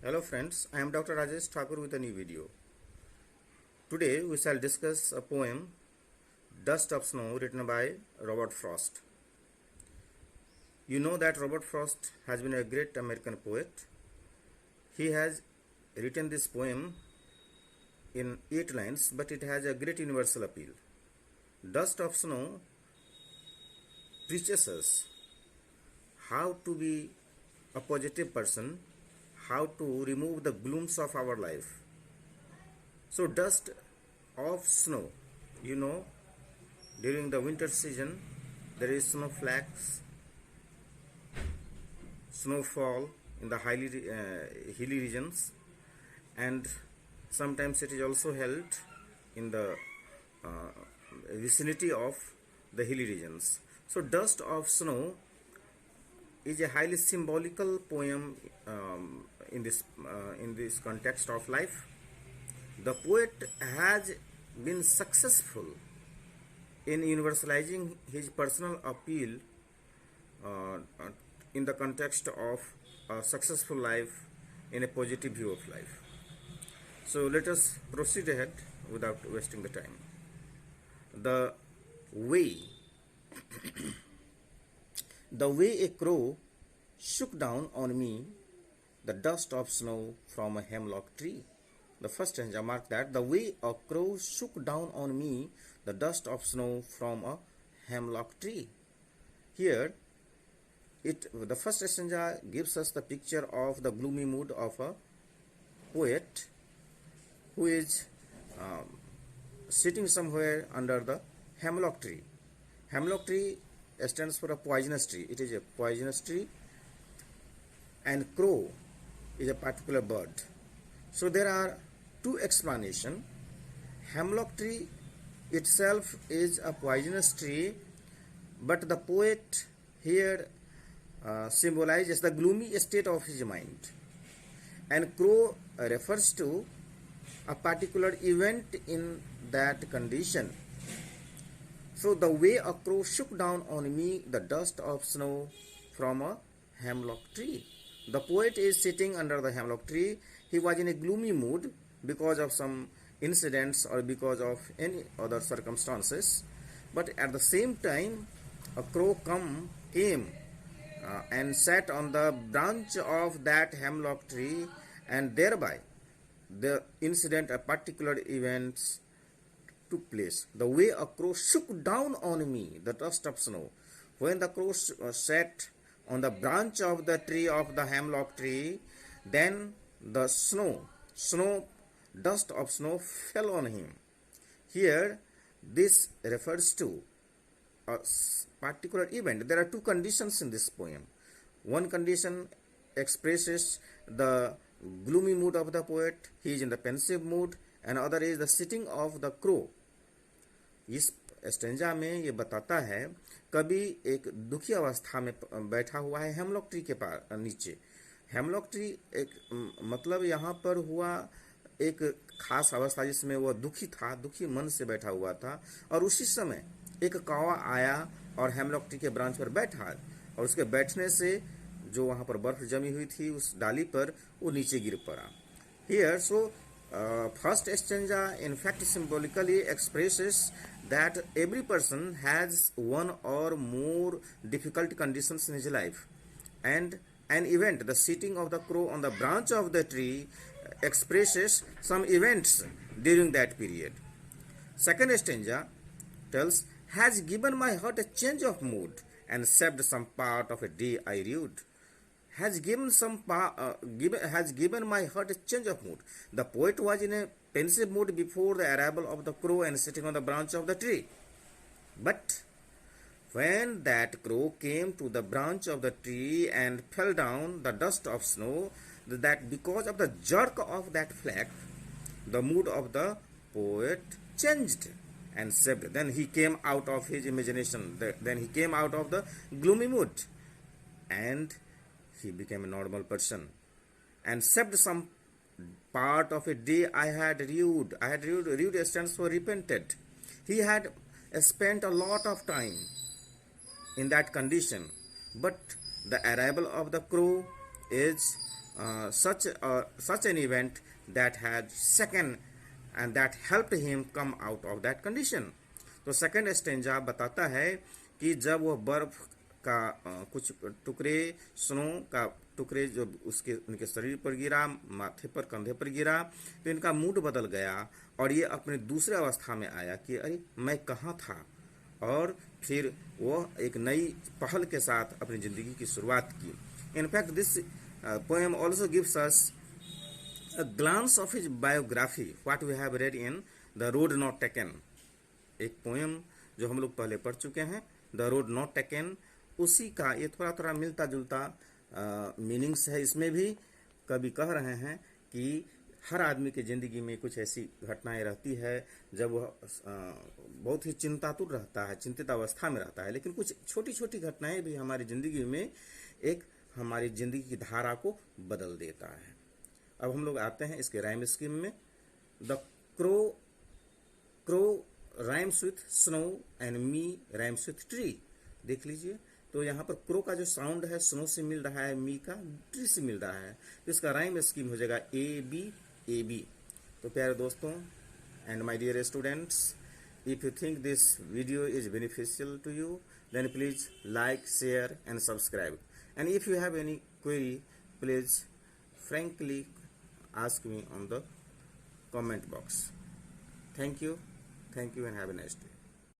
Hello friends, I am Dr. Rajesh Thakur with a new video. Today we shall discuss a poem Dust of Snow written by Robert Frost. You know that Robert Frost has been a great American poet. He has written this poem in 8 lines, but it has a great universal appeal. Dust of Snow teaches us how to be a positive person, how to remove the glooms of our life. So, dust of snow, during the winter season, there is snowflakes, snowfall in the hilly regions, and sometimes it is also held in the uh, vicinity of the hilly regions. So, dust of snow is a highly symbolical poem in this context of life. The poet has been successful in universalizing his personal appeal uh, in the context of a successful life in a positive view of life. So let us proceed ahead without wasting the time. The way, the way a crow shook down on me the dust of snow from a hemlock tree. The first stanza marked that the way a crow shook down on me the dust of snow from a hemlock tree. Here, the first stanza gives us the picture of the gloomy mood of a poet who is sitting somewhere under the hemlock tree. Hemlock tree stands for a poisonous tree. It is a poisonous tree, and crow is a particular bird. So there are two explanations. Hemlock tree itself is a poisonous tree, but the poet here symbolizes the gloomy state of his mind. And crow refers to a particular event in that condition. So the way a crow shook down on me the dust of snow from a hemlock tree. The poet is sitting under the hemlock tree. He was in a gloomy mood because of some incidents or because of any other circumstances. But at the same time, a crow came and sat on the branch of that hemlock tree, and thereby the incident, a particular events took place. The way a crow shook down on me the dust of snow. When the crow sat on the branch of the tree of the hemlock tree, then the dust of snow fell on him. Here, this refers to a particular event. There are two conditions in this poem. One condition expresses the gloomy mood of the poet. He is in the pensive mood, and other is the sitting of the crow. इस stanza में ये बताता है कभी एक दुखी अवस्था में बैठा हुआ है हेमलॉक ट्री के पास नीचे. हेमलॉक ट्री एक मतलब यहाँ पर हुआ एक खास अवस्था जिसमें वह दुखी मन से बैठा हुआ था, और उसी समय एक कौवा आया और हेमलॉक ट्री के ब्रांच पर बैठा, और उसके बैठने से जो वहाँ पर बर्फ जमी हुई थी उस डाली पर वो नीचे गिर पड़ा. Here first stanza in fact symbolically expresses that every person has one or more difficult conditions in his life, and an event, the sitting of the crow on the branch of the tree, expresses some events during that period. Second stanza tells, has given my heart a change of mood and saved some part of a day I rued. Has given my heart a change of mood. The poet was in a pensive mood before the arrival of the crow and sitting on the branch of the tree. But when that crow came to the branch of the tree and fell down the dust of snow, that because of the jerk of that flake, the mood of the poet changed and saved. Then he came out of his imagination. Then he came out of the gloomy mood, and he became a normal person and saved some part of a day I had rued. Rued stands for repented. He had spent a lot of time in that condition, but the arrival of the crow is such an event that had second and that helped him come out of that condition. तो second stanza बताता है कि जब वह बर्फ का कुछ टुकड़े, स्नो का टुकड़े जो उनके शरीर पर गिरा, माथे पर, कंधे पर गिरा, तो इनका मूड बदल गया और ये अपने दूसरे अवस्था में आया कि अरे मैं कहाँ था, और फिर वह एक नई पहल के साथ अपनी ज़िंदगी की शुरुआत की. In fact this poem also gives us a glance of his biography, what we have read in The Road Not Taken. एक पोएम जो हम लोग पहले पढ़ चुके हैं, द रोड नॉट टेकन, उसी का ये थोड़ा थोड़ा मिलता जुलता मीनिंग्स है. इसमें भी कवि कह रहे हैं कि हर आदमी की ज़िंदगी में कुछ ऐसी घटनाएं रहती है जब वह बहुत ही चिंतातुर रहता है, चिंतित अवस्था में रहता है, लेकिन कुछ छोटी छोटी घटनाएं भी हमारी ज़िंदगी में एक हमारी ज़िंदगी की धारा को बदल देता है. अब हम लोग आते हैं इसके राइम स्कीम में. The crow rhymes with snow and me rhymes with tree. देख लीजिए, तो यहाँ पर क्रो का जो साउंड है स्नो से मिल रहा है, मी का ट्री से मिल रहा है, तो इसका राइम स्कीम हो जाएगा ए बी. तो प्यारे दोस्तों and my dear students, if you think this video is beneficial to you, then please like, share and subscribe. And if you have any query, please frankly ask me on the comment box. Thank you and have a nice day.